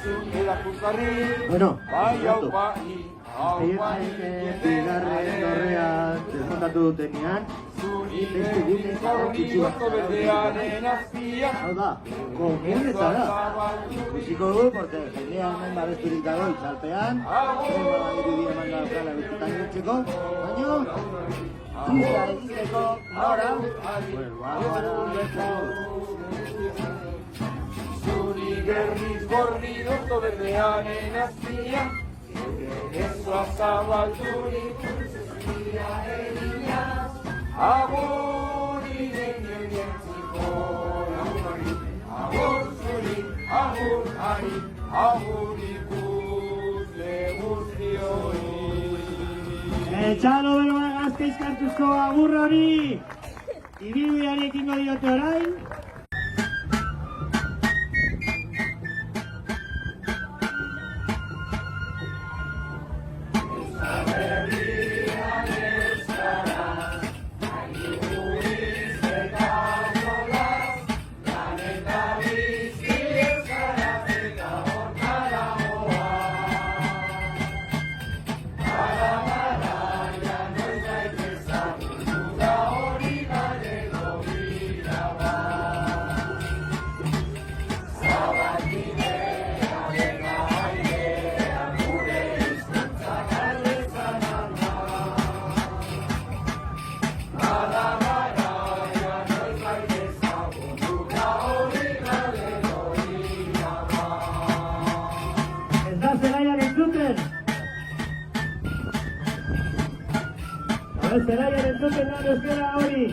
Bueno, bigarren dorrean desmontatu dutenean beste gune garrantzitsu bat hau da, komunetara ikusiko du, porque jendea hemen babesturik dago itzalpean irudi eman daukala betetan gutxeko, baina tira egiteko nora Zuri berriz gorri dorto berdearen azpia Ezua zabalturik zuria eginaz Aguri genien jentziko Agur zuri, agur ari, agur ikusle guztioi Etxalo beroa gazteizkartuzko agur hori ibibiari ekingo diote orain Zelaiaren zuten da euskara hori